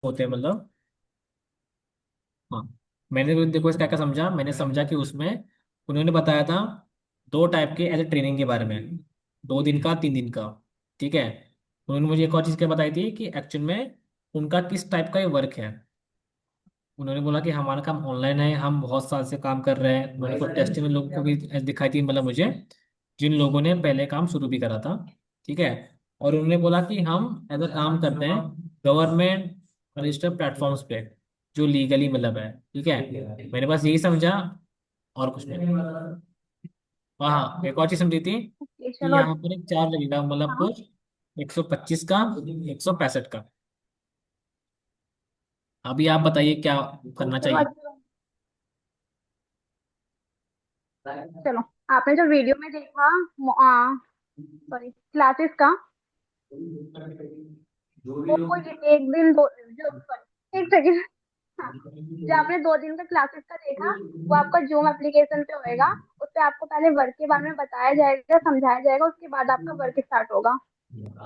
होते हैं मतलब। हाँ, मैंने तो देखो इसका क्या समझा, मैंने समझा कि उसमें उन्होंने बताया था दो टाइप के एज ए ट्रेनिंग के बारे में, 2 दिन का 3 दिन का। ठीक है। उन्होंने मुझे एक और चीज़ क्या बताई थी कि एक्चुअल में उनका किस टाइप का ये वर्क है। उन्होंने बोला कि हमारा काम ऑनलाइन है, हम बहुत साल से काम कर रहे हैं। मैंने कुछ टेस्टिंग लोगों को भी दिखाई थी, मतलब मुझे, जिन लोगों ने पहले काम शुरू भी करा था। ठीक है। और उन्होंने बोला कि हम एज काम करते हैं गवर्नमेंट रजिस्टर्ड प्लेटफॉर्म्स पे, जो लीगली मतलब है। ठीक है, मैंने बस यही समझा और कुछ नहीं। हाँ हाँ, एक और चीज समझी थी ओके, कि चलो। यहाँ पर एक चार्ज लगेगा, मतलब हाँ, कुछ 125 का, 165 का। अभी आप बताइए क्या करना चलो चाहिए। अच्छा। चलो, आपने जो वीडियो में देखा, सॉरी, क्लासेस का, वो कोई एक दिन दो, जो सॉरी, एक सेकेंड। हाँ, जो आपने 2 दिन का क्लासेस का देखा, वो आपका जूम एप्लीकेशन पे होएगा। उस पे आपको पहले वर्क के बारे में बताया जाएगा, समझाया जाएगा, उसके बाद आपका वर्क स्टार्ट होगा।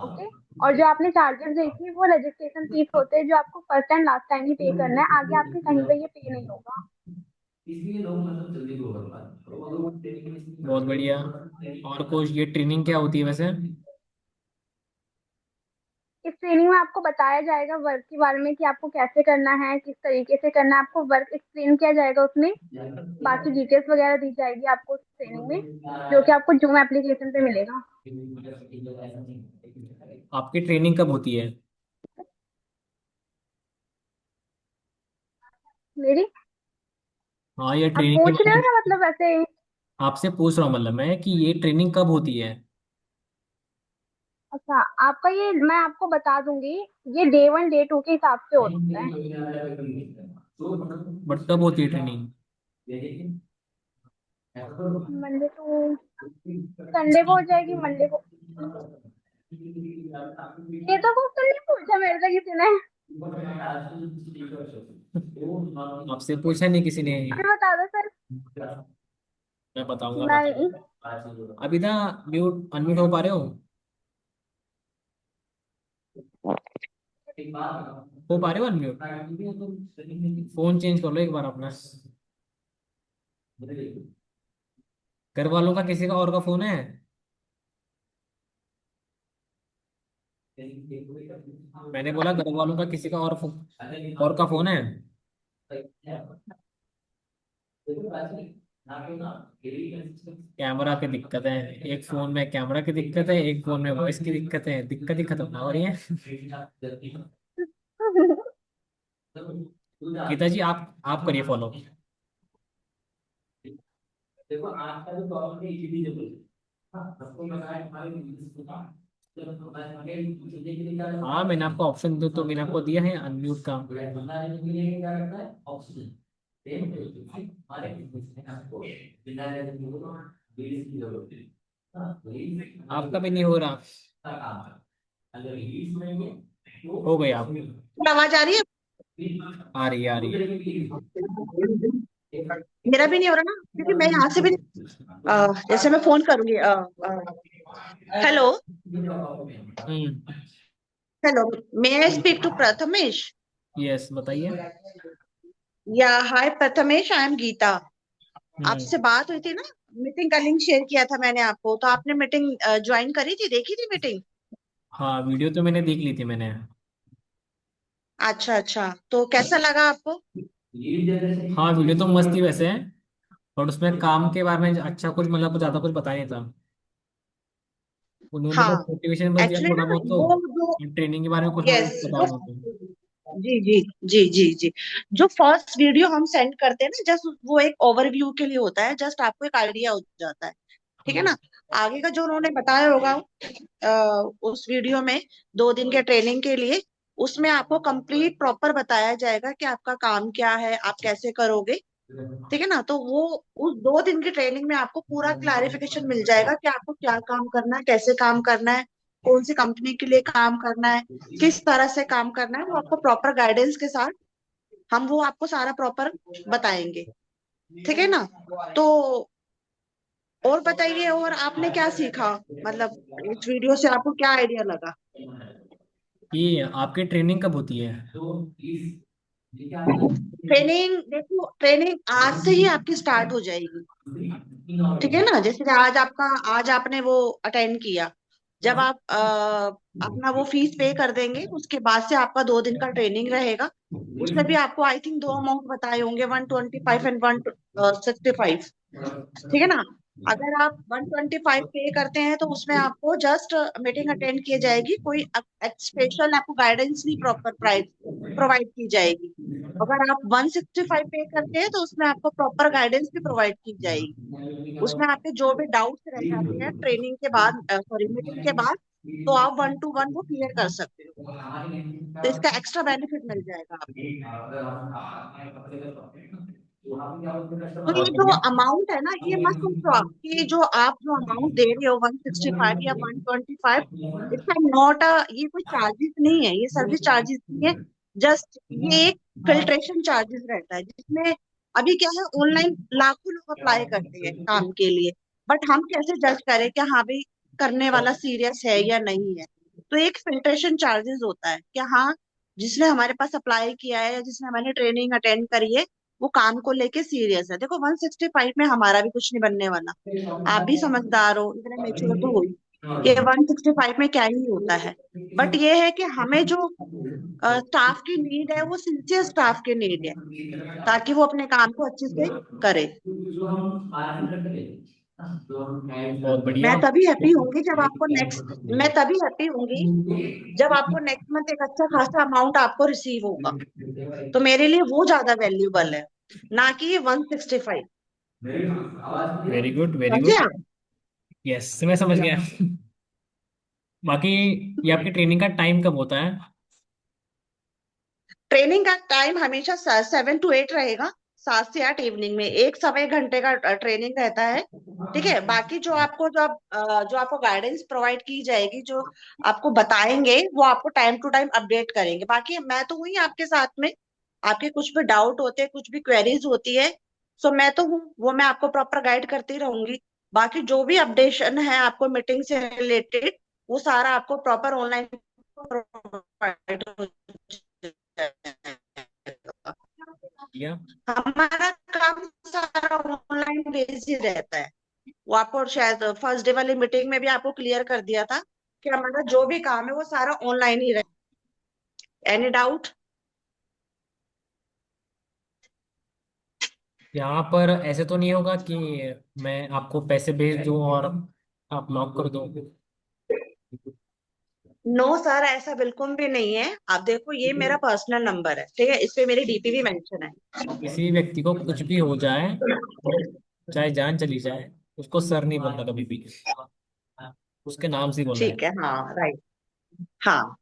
ओके। और जो आपने चार्जेस देखी, वो रजिस्ट्रेशन फीस होते हैं, जो आपको फर्स्ट एंड लास्ट टाइम ही पे करना है, आगे आपके कहीं पे ये पे नहीं होगा। बहुत बढ़िया। और कुछ ये ट्रेनिंग क्या होती है वैसे। इस ट्रेनिंग में आपको बताया जाएगा वर्क के बारे में कि आपको कैसे करना है, किस तरीके से करना है, आपको वर्क एक्सप्लेन किया जाएगा उसमें। बाकी डिटेल्स वगैरह दी जाएगी आपको उस ट्रेनिंग में, जो कि आपको जूम एप्लीकेशन पे मिलेगा। आपकी ट्रेनिंग कब होती है। मेरी, हाँ, ये आप ट्रेनिंग के पूछ रहे बारे हो में या मतलब वैसे? आपसे पूछ रहा हूँ, मतलब मैं कि ये ट्रेनिंग कब होती है। अच्छा, आपका ये मैं आपको बता दूंगी। ये डे 1 डे 2 के हिसाब से होता है। बट कब होती है ट्रेनिंग। मंडे टू संडे को हो जाएगी, मंडे को। ये तो क्वेश्चन नहीं पूछा मेरे से किसी ने। आपसे पूछा नहीं किसी ने। अभी बता दो सर। मैं बताऊंगा, नहीं। बताऊंगा अभी ना। म्यूट अनम्यूट हो पा रहे हो। हो पा रहे हो अनम्यूट। फोन चेंज कर लो एक बार अपना। घर वालों का किसी का और का फोन है। मैंने बोला घर वालों का किसी का और का फोन है। कैमरा की दिक्कत है। एक फोन में कैमरा की दिक्कत है, एक फोन में वॉइस की दिक्कत है, दिक्कत ही खत्म ना हो रही है। गीता जी, आप करिए फॉलो। हाँ, मैंने आपको ऑप्शन दो तो मैंने आपको दिया है अनम्यूट का। आपका भी नहीं हो रहा। हो गया आप। आवाज आ रही है? आ रही है, आ रही है। मेरा भी नहीं हो रहा ना, क्योंकि मैं यहाँ से भी जैसे मैं फोन करूंगी। Hello. Hmm. Hello. May I speak to Prathamesh? Yes, बताइए। Yeah hi Prathamesh, I am Geeta. Hmm. आपसे बात हुई थी ना, मीटिंग का लिंक शेयर किया था मैंने आपको, तो आपने मीटिंग ज्वाइन करी थी, देखी थी मीटिंग? हाँ, वीडियो तो मैंने देख ली थी मैंने। अच्छा अच्छा, तो कैसा लगा आपको? हाँ, वीडियो तो मस्त थी वैसे। और उसमें काम के बारे में अच्छा कुछ, मतलब कुछ ज्यादा कुछ बताया नहीं था। उन्होंने बस हाँ, मोटिवेशन बस दिया एक्चुअली थोड़ा ना बहुत, तो वो जो, ट्रेनिंग के बारे में कुछ नॉलेज यस, बताया जो, उन्होंने। जी जी जी जी जी, जो फर्स्ट वीडियो हम सेंड करते हैं ना, जस्ट वो एक ओवरव्यू के लिए होता है, जस्ट आपको एक आइडिया हो जाता है। ठीक है हाँ। ना? आगे का जो उन्होंने बताया होगा उस वीडियो में, 2 दिन के ट्रेनिंग के लिए, उसमें आपको कंप्लीट प्रॉपर बताया जाएगा कि आपका काम क्या है, आप कैसे करोगे। ठीक है ना? तो वो उस 2 दिन की ट्रेनिंग में आपको पूरा क्लैरिफिकेशन मिल जाएगा कि आपको क्या काम करना है, कैसे काम करना है, कौन सी कंपनी के लिए काम करना है, किस तरह से काम करना है, वो आपको प्रॉपर गाइडेंस के साथ हम वो आपको सारा प्रॉपर बताएंगे। ठीक है ना? तो और बताइए, और आपने क्या सीखा, मतलब इस वीडियो से आपको क्या आइडिया लगा? कि आपकी ट्रेनिंग कब होती है? ट्रेनिंग देखो, ट्रेनिंग आज से ही आपकी स्टार्ट हो जाएगी। ठीक है ना, जैसे कि आज आपने वो अटेंड किया, जब आप अपना वो फीस पे कर देंगे, उसके बाद से आपका 2 दिन का ट्रेनिंग रहेगा। उसमें भी आपको आई थिंक दो अमाउंट बताए होंगे, 125 एंड 165। ठीक है ना। अगर आप 125 पे करते हैं तो उसमें आपको जस्ट मीटिंग अटेंड की जाएगी, कोई स्पेशल आपको गाइडेंस नहीं प्रॉपर प्राइस प्रोवाइड की जाएगी। अगर आप 165 पे करते हैं तो उसमें आपको प्रॉपर गाइडेंस भी प्रोवाइड की जाएगी। उसमें आपके जो भी डाउट्स रह जाते हैं ट्रेनिंग के बाद, सॉरी मीटिंग के बाद, तो आप 1 to 1 वो क्लियर कर सकते हो। तो इसका एक्स्ट्रा बेनिफिट मिल जाएगा आपको। तो ये बहुत जो बढ़िया। अमाउंट है ना, ये मत सोचो आप कि जो अमाउंट दे रहे हो 165 या 125, इसका नॉट ये कोई चार्जेस नहीं है, ये सर्विस चार्जेस नहीं है। जस्ट ये एक फिल्ट्रेशन चार्जेस रहता है, जिसमें अभी क्या है, ऑनलाइन लाखों लोग अप्लाई करते हैं काम के लिए, बट हम कैसे जज करें कि हाँ भाई करने वाला सीरियस है या नहीं है। तो एक फिल्ट्रेशन चार्जेस होता है कि हाँ, जिसने हमारे पास अप्लाई किया है या जिसने हमारी ट्रेनिंग अटेंड करी है, वो काम को लेके सीरियस है। देखो 165 में हमारा भी कुछ नहीं बनने वाला। आप भी समझदार हो, इतने मेच्योर तो हो ही कि 165 में क्या ही होता है। बट ये है कि हमें जो स्टाफ की नीड है वो सिंसियर स्टाफ की नीड है, ताकि वो अपने काम को अच्छे से करे। बहुत मैं बढ़िया। तभी हैप्पी होंगी जब आपको नेक्स्ट मैं तभी हैप्पी होंगी जब आपको नेक्स्ट मंथ एक अच्छा खासा अमाउंट आपको रिसीव होगा। तो मेरे लिए वो ज्यादा वैल्यूबल है, ना कि ये 165। वेरी गुड, वेरी समझे गुड। आप। यस, मैं समझ गया। बाकी ये आपकी ट्रेनिंग का टाइम कब होता है? ट्रेनिंग का टाइम हमेशा 7 to 8 रहेगा, 7 से 8 इवनिंग में, एक समय घंटे का ट्रेनिंग रहता है। ठीक है, बाकी जो आपको गाइडेंस प्रोवाइड की जाएगी, जो आपको बताएंगे, वो आपको टाइम टू टाइम अपडेट करेंगे। बाकी मैं तो हूँ ही आपके साथ में, आपके कुछ भी डाउट होते हैं, कुछ भी क्वेरीज होती है, सो मैं तो हूँ, वो मैं आपको प्रॉपर गाइड करती रहूंगी। बाकी जो भी अपडेशन है आपको मीटिंग से रिलेटेड, वो सारा आपको प्रॉपर ऑनलाइन प्रोवाइड हो जाएगा। या हमारा काम सारा ऑनलाइन बेस ही रहता है। वो आपको शायद फर्स्ट डे वाली मीटिंग में भी आपको क्लियर कर दिया था कि हमारा जो भी काम है वो सारा ऑनलाइन ही रहता है। Any doubt. यहाँ पर ऐसे तो नहीं होगा कि मैं आपको पैसे भेज दूं और आप लॉक कर दो? नो सर, ऐसा बिल्कुल भी नहीं है। आप देखो, ये मेरा पर्सनल नंबर है, ठीक है, इस पे मेरी डीपी भी मेंशन किसी व्यक्ति को कुछ भी हो जाए, है। चाहे जान चली जाए, उसको सर नहीं बोलना कभी भी, उसके नाम से ही बोलना है। ठीक है, हाँ राइट। हाँ,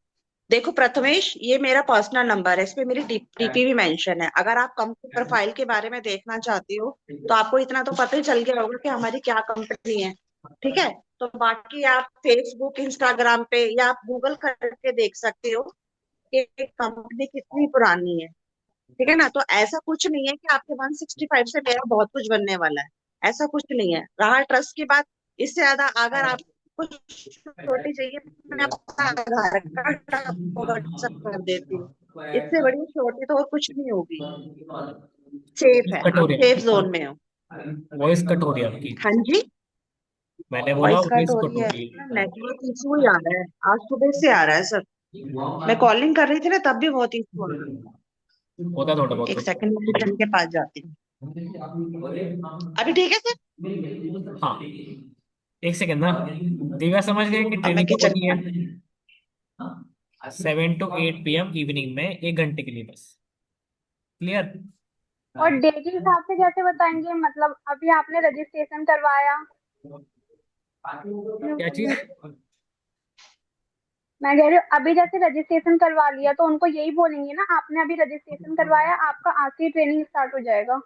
देखो प्रथमेश, ये मेरा पर्सनल नंबर है, इस पे मेरी डीपी भी मेंशन है। अगर आप कंपनी प्रोफाइल के बारे में देखना चाहती हो, तो आपको इतना तो पता ही चल गया होगा कि हमारी क्या कंपनी है। ठीक है, तो बाकी आप फेसबुक इंस्टाग्राम पे या आप गूगल करके देख सकते हो कि कंपनी कितनी पुरानी है। ठीक है ना, तो ऐसा कुछ नहीं है कि आपके 165 से मेरा बहुत कुछ बनने वाला है। ऐसा कुछ नहीं है। रहा ट्रस्ट की बात, इससे ज्यादा अगर आप कुछ छोटी चाहिए, मैं अपना आधार कार्ड आपको व्हाट्सएप कर देती हूँ। इससे बड़ी छोटी तो और कुछ नहीं होगी। सेफ है, कट हो आप रही सेफ है, जोन में हो। वॉइस कट हो रही है आपकी। हाँ जी। मैंने बोला वॉइस कट वॉइस हो कट रही हो है, रही है। नेटवर्क इशू ही आ रहा है, आज सुबह से आ रहा है सर। मैं कॉलिंग कर रही थी ना, तब भी बहुत इशू आ रहा होता है थोड़ा है। बहुत एक तो। सेकंड में किचन के पास जाती हूँ। अभी ठीक है सर। हाँ, एक सेकेंड ना। दिव्या समझ गए कि अब मैं ट्रेनिंग कब किचन होती में है? आती हूँ। 7 to 8 PM इवनिंग में, 1 घंटे के लिए बस। क्लियर? और डे के हिसाब से कैसे बताएंगे, मतलब अभी आपने रजिस्ट्रेशन करवाया। क्या चीज? मैं कह रही हूँ अभी जैसे रजिस्ट्रेशन करवा लिया तो उनको यही बोलेंगे ना, आपने अभी रजिस्ट्रेशन करवाया, आपका आज से ट्रेनिंग स्टार्ट हो जाएगा।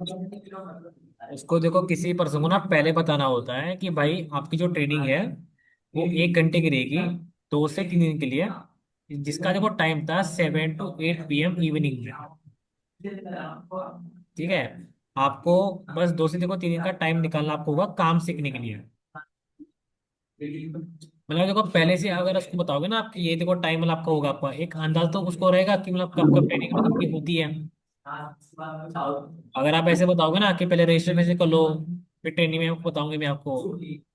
उसको देखो, किसी पर्सन को ना पहले बताना होता है कि भाई आपकी जो ट्रेनिंग है वो 1 घंटे की रहेगी, 2 से 3 दिन के लिए, जिसका देखो टाइम था 7 to 8 PM इवनिंग में। ठीक है, आपको बस 2 से देखो 3 दिन का टाइम निकालना आपको होगा काम सीखने के लिए। मतलब देखो पहले से अगर उसको बताओगे ना आपकी ये देखो टाइम मतलब आपका होगा, आपका एक अंदाज तो उसको रहेगा कि मतलब कब कब ट्रेनिंग मतलब की होती है। अगर आप ऐसे बताओगे ना कि पहले रजिस्टर में से कर लो, फिर ट्रेनिंग में आपको बताऊंगी मैं आपको,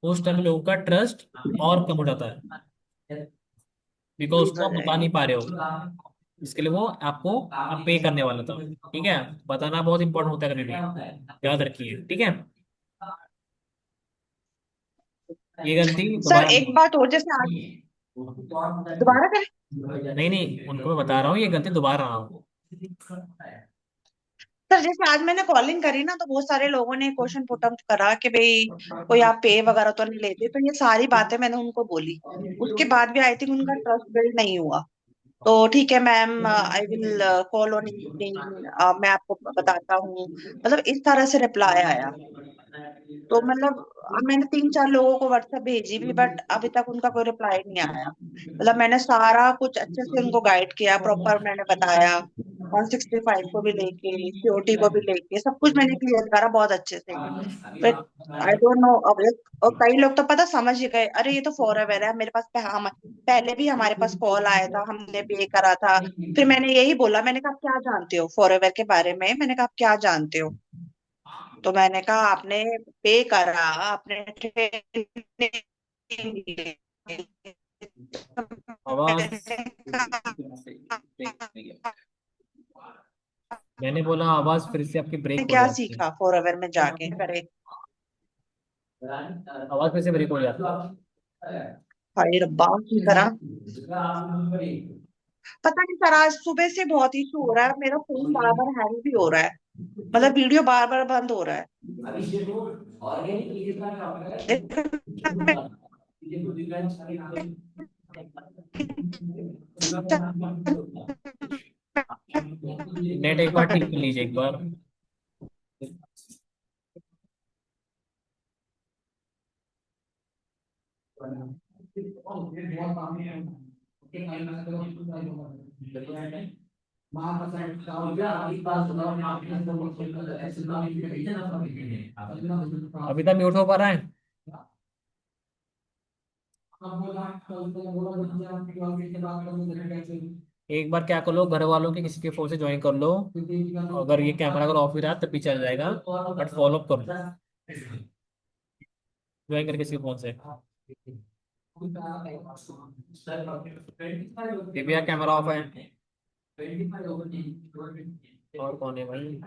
उस टाइम लोगों का ट्रस्ट और कम हो जाता है, बिकॉज उसको आप बता नहीं पा रहे हो। इसके लिए वो आपको आप पे करने वाला था। ठीक है, बताना बहुत इंपॉर्टेंट होता है कभी भी, याद रखिए, ठीक है। ये गलती सर दोबारा एक बात और, जैसे आज दोबारा करें। नहीं नहीं, उनको मैं बता रहा हूँ ये गलती दोबारा ना हो। सर जैसे आज मैंने कॉलिंग करी ना, तो बहुत सारे लोगों ने क्वेश्चन पुट अप करा कि भाई कोई आप पे वगैरह तो नहीं लेते, तो ये सारी बातें मैंने उनको बोली। उसके बाद भी आई थिंक उनका ट्रस्ट बिल्ड नहीं हुआ। तो ठीक है ma'am, I will call on evening, मैं आपको बताता हूँ, मतलब इस तरह से रिप्लाई आया। तो मतलब मैंने 3-4 लोगों को व्हाट्सएप भेजी भी, बट अभी तक उनका कोई रिप्लाई नहीं आया। मतलब मैंने सारा कुछ अच्छे से उनको गाइड किया, प्रॉपर मैंने बताया, 165 को भी लेके, सीओटी को भी लेके, सब कुछ मैंने क्लियर करा बहुत अच्छे से। बट आई डोंट नो, अब और कई लोग तो पता समझ ही गए, अरे ये तो फॉरएवर है, मेरे पास हम पहले भी हमारे पास कॉल आया था, हमने पे करा था। फिर मैंने यही बोला, मैंने कहा आप क्या जानते हो फॉरएवर के बारे में, मैंने कहा आप क्या जानते हो। तो मैंने कहा आपने पे करा, आपने ट्रेनिंग ली। तो आवाज मैंने कहा मैंने बोला आवाज फिर से आपकी ब्रेक आपने हो क्या जाती है। सीखा फॉरएवर में जाके करे। आवाज फिर से ब्रेक हो जाती है। हाय रब्बा की करा। पता नहीं सर, आज सुबह से बहुत इशू हो रहा है, मेरा फोन बार बार हैंग भी हो रहा है, मतलब वीडियो बार बार बंद हो रहा है। देखो नेट एक बार ठीक कर लीजिए एक बार। अभी तक म्यूट हो पा रहा है। एक बार क्या कर लो, घर वालों के किसी के फोन से ज्वाइन कर लो, अगर ये कैमरा अगर ऑफ ही रहा तब भी चल जाएगा, बट फॉलो कर लो ज्वाइन करके किसी फोन से। दिव्या कैमरा ऑफ है। और कौन है भाई?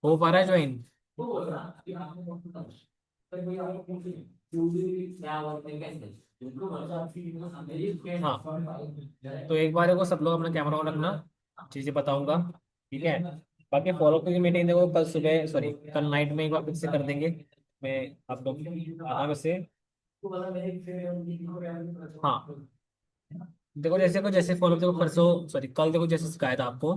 हो पा रहा है ज्वाइन? हाँ, तो एक बार देखो सब लोग अपना कैमरा ऑन रखना, चीजें बताऊंगा, ठीक है? बाकी फॉलो की मीटिंग देखो कल सुबह, सॉरी कल नाइट में एक बार फिर से कर देंगे। मैं आप लोग आना वैसे। हाँ, देखो जैसे को जैसे फॉलो, देखो परसों सॉरी कल देखो जैसे सिखाया था आपको।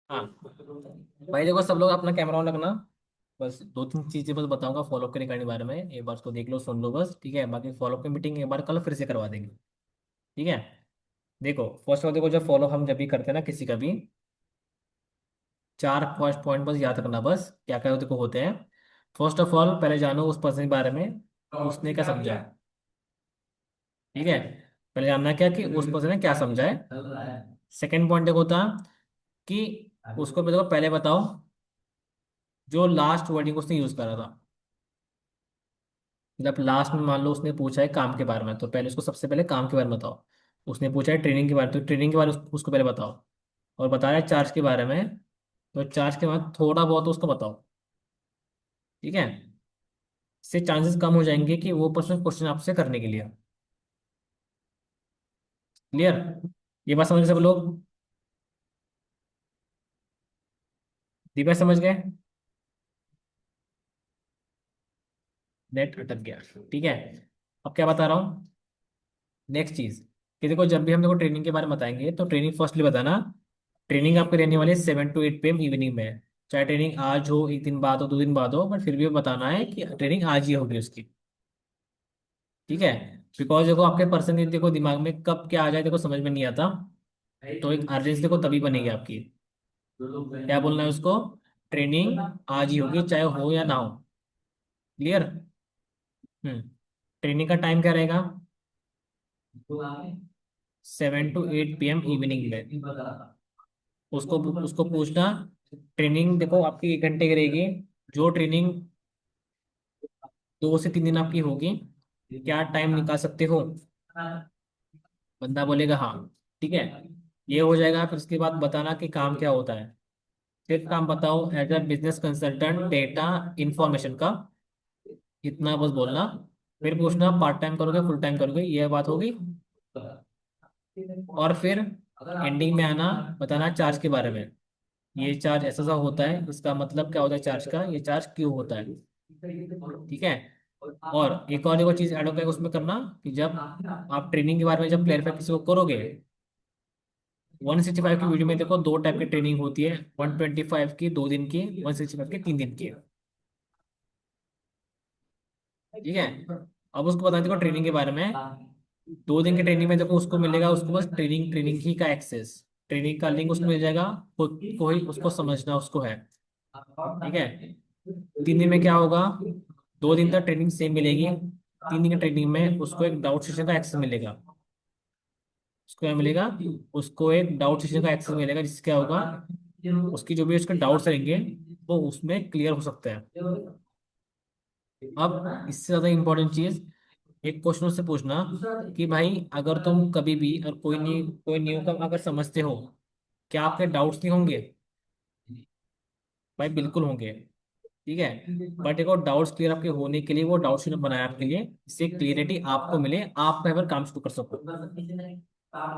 हाँ भाई देखो सब लोग अपना कैमरा ऑन रखना। बस दो तीन चीजें बस बताऊंगा फॉलोअप के रिगार्डिंग के बारे में, एक बार उसको देख लो सुन लो बस, ठीक है? बाकी फॉलोअप की मीटिंग एक बार कल फिर से करवा देंगे, ठीक है? देखो फर्स्ट ऑफ ऑल देखो, जब फॉलो हम जब भी करते हैं ना किसी का भी, चार फर्स्ट पॉइंट बस याद रखना, बस क्या क्या देखो होते हैं। फर्स्ट ऑफ ऑल पहले जानो उस पर्सन के बारे में, उसने क्या समझा है, ठीक है? पहले जानना क्या कि उस पर्सन ने क्या समझा है। सेकेंड पॉइंट देखो था कि उसको देखो पहले बताओ जो लास्ट वर्डिंग उसने यूज करा था। जब लास्ट में मान लो उसने पूछा है काम के बारे में, तो पहले उसको सबसे पहले काम के बारे में बताओ। उसने पूछा है ट्रेनिंग के बारे में, तो ट्रेनिंग के बारे में उसको पहले बताओ। और बता रहा है चार्ज के बारे में, तो चार्ज के बाद थोड़ा बहुत उसको बताओ, ठीक है? इससे चांसेस कम हो जाएंगे कि वो पर्सन क्वेश्चन आपसे करने के लिए। क्लियर? ये बात समझ गए सब लोग? दीपा समझ गए? नेट अटक गया, ठीक है? अब क्या बता रहा हूँ, नेक्स्ट चीज कि देखो जब भी हम देखो ट्रेनिंग के बारे में बताएंगे, तो ट्रेनिंग फर्स्टली बताना, ट्रेनिंग आपकी रहने वाली है 7 to 8 PM इवनिंग में। चाहे ट्रेनिंग आज हो, एक दिन बाद हो, 2 दिन बाद हो, बट फिर भी बताना है कि ट्रेनिंग आज ही होगी उसकी, ठीक है? बिकॉज देखो आपके पर्सन के देखो दिमाग में कब क्या आ जाए देखो समझ में नहीं आता, तो एक अर्जेंसी देखो तभी बनेगी आपकी। क्या बोलना है उसको, ट्रेनिंग आज ही होगी चाहे हो या ना हो। क्लियर? हम्म। ट्रेनिंग का टाइम क्या रहेगा, 7 to 8 PM इवनिंग में। उसको उसको पूछना, ट्रेनिंग देखो आपकी 1 घंटे की रहेगी, जो ट्रेनिंग 2 से 3 दिन आपकी होगी, क्या टाइम निकाल सकते हो? बंदा बोलेगा हाँ, ठीक है? ये हो जाएगा, फिर उसके बाद बताना कि काम क्या होता है। फिर काम बताओ as a business consultant data information का, इतना बस बोलना। फिर पूछना पार्ट टाइम करोगे फुल टाइम करोगे, ये बात होगी। और फिर एंडिंग में आना, बताना चार्ज के बारे में, ये चार्ज ऐसा सा होता है, इसका मतलब क्या होता है चार्ज का, ये चार्ज क्यों होता है, ठीक है? और एक और देखो चीज ऐड होकर उसमें करना कि जब आप ट्रेनिंग के बारे में जब क्लेरिफाई किसी को करोगे, 165 की वीडियो में देखो दो टाइप की ट्रेनिंग होती है, 125 की 2 दिन की, 165 की 3 दिन की, ठीक है? अब उसको बता देखो ट्रेनिंग के बारे में, 2 दिन की ट्रेनिंग में देखो उसको मिलेगा, उसको बस ट्रेनिंग ट्रेनिंग ही का एक्सेस, ट्रेनिंग का लिंक उसको मिल जाएगा, खुद को ही उसको समझना उसको है, ठीक है? 3 दिन में क्या होगा, 2 दिन तक ट्रेनिंग सेम मिलेगी, 3 दिन की ट्रेनिंग में उसको एक डाउट सेशन का एक्सेस मिलेगा। उसको क्या मिलेगा, उसको एक डाउट सेशन का एक्सेस मिलेगा, जिससे क्या होगा, उसकी जो भी उसके डाउट्स रहेंगे वो उसमें क्लियर हो सकता है। अब इससे ज्यादा इंपॉर्टेंट चीज, एक क्वेश्चन से पूछना कि भाई अगर तुम कभी भी और कोई न्यू का अगर समझते हो, क्या आपके डाउट्स नहीं होंगे? भाई बिल्कुल होंगे, ठीक है? बट देखो डाउट्स क्लियर आपके होने के लिए वो डाउट शीट बनाया आपके लिए, इससे क्लियरिटी आपको मिले, आप कहीं पर काम शुरू कर सको,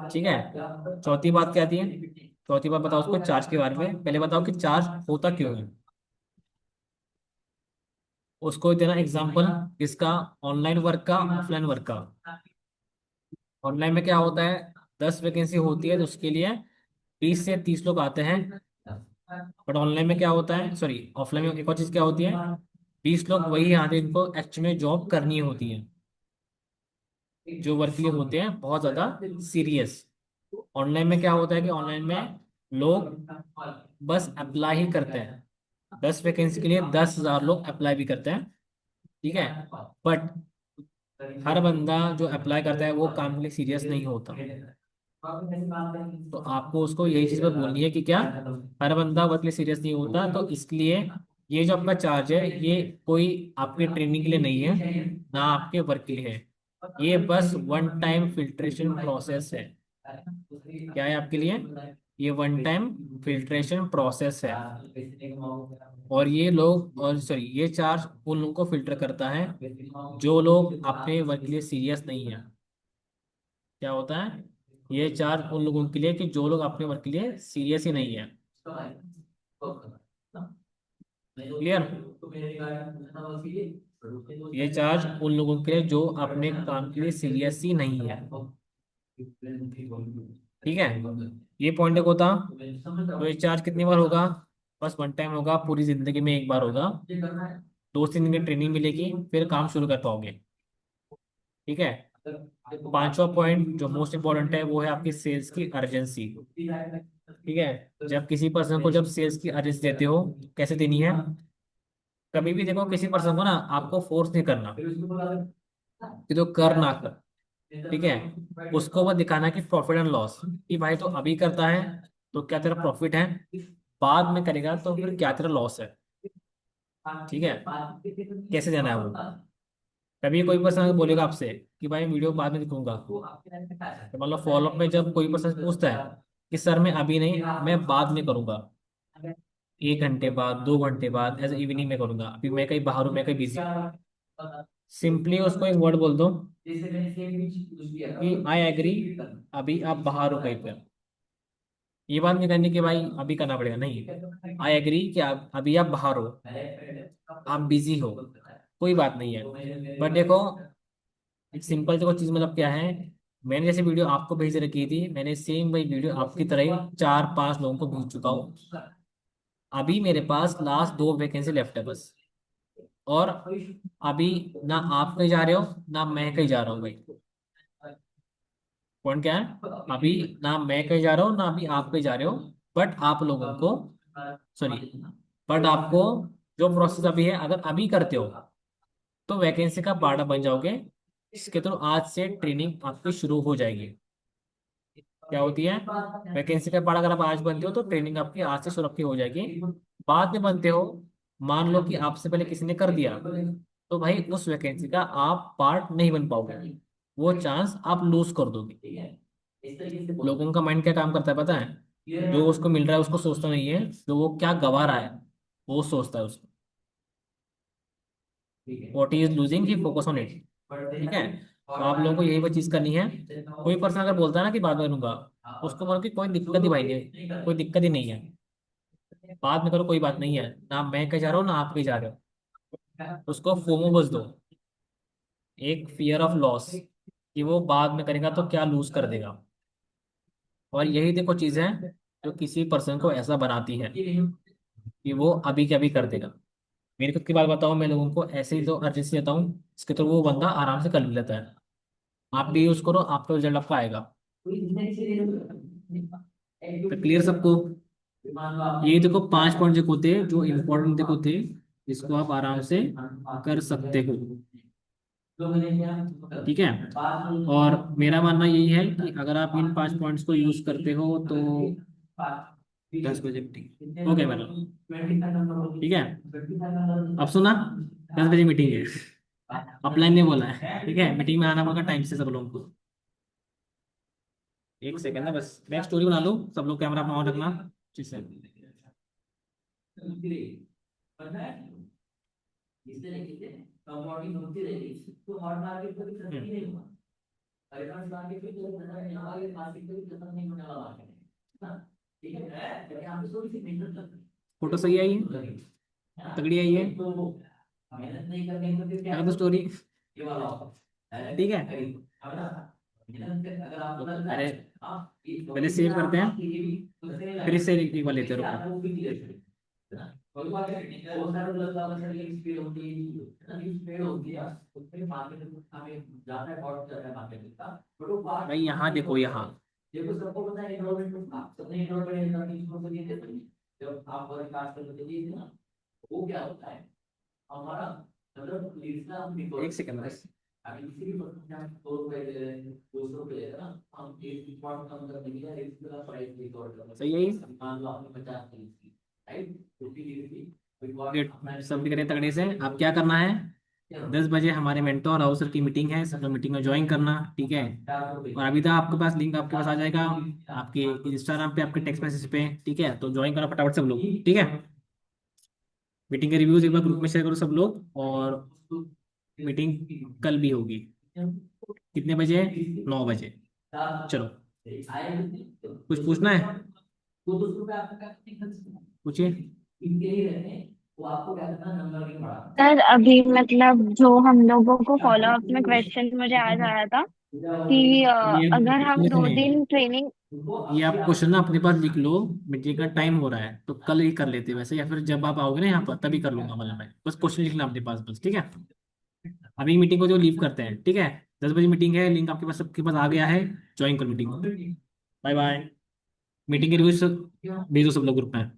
ठीक है? चौथी बात क्या आती है, चौथी बात बताओ उसको चार्ज के बारे में, पहले बताओ कि चार्ज होता क्यों है। उसको देना एग्जाम्पल किसका, ऑनलाइन वर्क का, ऑफलाइन वर्क का। ऑनलाइन में क्या होता है, 10 वैकेंसी होती है तो उसके लिए 20 से 30 लोग आते हैं। बट ऑनलाइन में क्या होता है, सॉरी ऑफलाइन में एक और चीज क्या होती है, 20 लोग वही आते हैं जिनको एक्चुअली में जॉब करनी होती है, जो वर्क के लिए होते हैं बहुत ज्यादा सीरियस। ऑनलाइन में क्या होता है कि ऑनलाइन में लोग बस अप्लाई ही करते हैं, 10 वैकेंसी के लिए 10,000 लोग अप्लाई भी करते हैं, ठीक है। बट हर बंदा जो अप्लाई करता है वो काम के लिए सीरियस नहीं होता। तो आपको उसको यही चीज पर बोलनी है कि क्या, हर बंदा वर्क के लिए सीरियस नहीं होता, तो इसलिए ये जो आपका चार्ज है ये कोई आपके ट्रेनिंग के लिए नहीं है, ना आपके वर्क के लिए है। ये बस वन टाइम फिल्ट्रेशन प्रोसेस है। क्या है आपके लिए, ये वन टाइम फिल्ट्रेशन प्रोसेस है। और ये लोग, और सॉरी ये चार्ज उन लोगों को फिल्टर करता है जो लोग अपने वर्क के लिए सीरियस नहीं है। क्या होता है, ये चार्ज उन लोगों के लिए कि जो लोग अपने वर्क के लिए सीरियस ही नहीं है। क्लियर, ये चार्ज उन लोगों के लिए जो अपने काम के लिए सीरियस ही नहीं है, ठीक है। ये पॉइंट एक होता। तो ये चार्ज कितनी बार होगा, बस वन टाइम होगा, पूरी जिंदगी में एक बार होगा, 2 3 दिन की ट्रेनिंग मिलेगी, फिर काम शुरू कर पाओगे, ठीक है। पांचवा पॉइंट जो मोस्ट इंपॉर्टेंट है वो है आपकी सेल्स की अर्जेंसी, ठीक है। जब किसी पर्सन को जब सेल्स की अर्जेंसी देते हो, कैसे देनी है, कभी भी देखो किसी पर्सन को ना आपको फोर्स नहीं करना कि तो कर ना कर, ठीक है। उसको वो दिखाना कि प्रॉफिट एंड लॉस, कि भाई तो अभी करता है तो क्या तेरा प्रॉफिट है, बाद में करेगा तो फिर क्या तेरा लॉस है, ठीक है। कैसे जाना है वो, कभी कोई पर्सन बोलेगा आपसे कि भाई वीडियो बाद में दिखाऊंगा, तो मतलब फॉलोअप में जब कोई पर्सन पूछता है कि सर मैं अभी नहीं, मैं बाद में करूंगा, 1 घंटे बाद, 2 घंटे बाद, ऐसे इवनिंग में करूंगा, अभी मैं कहीं बाहर हूँ, मैं कहीं बिजी हूँ, सिंपली उसको एक वर्ड बोल दो कि आई एग्री, अभी आप बाहर हो कहीं पे। ये बात नहीं करनी कि भाई अभी करना पड़ेगा, नहीं, आई एग्री कि आप अभी आप बाहर हो, आप बिजी हो, कोई बात नहीं है। बट देखो एक सिंपल देखो चीज मतलब क्या है, मैंने जैसे वीडियो आपको भेज रखी थी, मैंने सेम वही वीडियो आपकी तरह ही 4 5 लोगों को भेज चुका हूँ। अभी मेरे पास लास्ट 2 वैकेंसी लेफ्ट है बस। और अभी ना आप कहीं जा रहे हो ना मैं कहीं जा रहा हूँ भाई। पॉइंट क्या है, अभी ना मैं कहीं जा रहा हूँ ना अभी आप कहीं जा रहे हो, बट आप लोगों को, सॉरी, बट आपको जो प्रोसेस अभी है अगर अभी करते हो तो वैकेंसी का पार्ट बन जाओगे, इसके थ्रू आज से ट्रेनिंग आपकी शुरू हो जाएगी। क्या होती है, वैकेंसी का पार्ट अगर आप आज बनते हो तो ट्रेनिंग आपकी आज से शुरू आपकी हो जाएगी। बाद में बनते हो, मान लो कि आपसे पहले किसी ने कर दिया, तो भाई उस वैकेंसी का आप पार्ट नहीं बन पाओगे, वो चांस आप लूज कर दोगे। लोगों का माइंड क्या काम करता है पता है, जो उसको मिल रहा है उसको सोचता नहीं है, जो वो क्या गवा रहा है वो सोचता है उसको, what is losing he focus on it, ठीक है। तो आप लोगों को यही वो चीज करनी है। कोई पर्सन अगर बोलता है ना कि बाद में करूंगा, उसको बोलो कि कोई दिक्कत ही भाई नहीं, कोई दिक्कत ही नहीं है, बाद में करो कोई बात नहीं है, ना मैं कहीं जा रहा हूँ ना आप कहीं जा रहे हो। उसको फोमो बस दो, एक फियर ऑफ लॉस, कि वो बाद में करेगा तो क्या लूज कर देगा। और यही देखो चीज है जो किसी पर्सन को ऐसा बनाती है कि वो अभी के अभी कर देगा। मेरी खुद की बात बताऊं, मैं लोगों को ऐसे ही तो अर्जेंसी देता हूँ, इसके तो वो बंदा आराम से कर भी लेता है। आप भी यूज करो, आपका रिजल्ट आपका आएगा। तो क्लियर सबको, ये देखो 5 पॉइंट देखो थे जो इम्पोर्टेंट देखो थे, इसको आप आराम से कर सकते हो, ठीक है। और मेरा मानना यही है कि अगर आप इन 5 पॉइंट्स को यूज करते हो तो 10 बजे मीटिंग, ओके मैडम, ठीक है। अब सुना, 10 बजे मीटिंग है, अपलाइन ने बोला है, ठीक है, मीटिंग में आना होगा टाइम से सब लोगों को। एक सेकंड ना बस मैं स्टोरी बना लूँ, सब लोग कैमरा अपना ऑन रखना, ठीक है। फोटो सही आई है, तगड़ी आई है। क्या तो स्टोरी, ठीक है। अरे पहले सेव करते हैं, फिर इससे एक बार लेते हैं, रुको। भाई यहाँ देखो, यहाँ एक सेकंड बस। सही है ये, सब दिख रहे हैं तगड़े से। अब क्या करना है, 10 बजे हमारे मेंटोर हाउसर की मीटिंग है, सब मीटिंग में ज्वाइन करना, ठीक है। और अभी तक आपके पास लिंक आपके पास आ जाएगा आपके इंस्टाग्राम पे, आपके टेक्स्ट मैसेज पे, ठीक है। तो ज्वाइन करना फटाफट सब लोग, ठीक है। मीटिंग के रिव्यूज एक बार ग्रुप में शेयर करो सब लोग। और मीटिंग कल भी होगी, कितने बजे? 9 बजे। चलो, कुछ पूछना है, पूछिए। सर अभी मतलब जो हम लोगों को फॉलो अप में क्वेश्चन मुझे आज आया था कि ये अगर हम ये दो सुनिए, दिन ट्रेनिंग। ये आप क्वेश्चन ना अपने पास लिख लो। मीटिंग का टाइम हो रहा है तो कल ही कर लेते हैं वैसे, या फिर जब आप आओगे ना यहाँ पर तभी कर लूंगा, मतलब मैं बस क्वेश्चन लिखना अपने पास बस, ठीक है। अभी मीटिंग को जो लीव करते हैं, ठीक है। 10 बजे मीटिंग है, लिंक आपके पास सबके पास आ गया है, ज्वाइन कर मीटिंग को। Bye bye. मीटिंग के रिव्यू भेजो सब लोग ग्रुप में।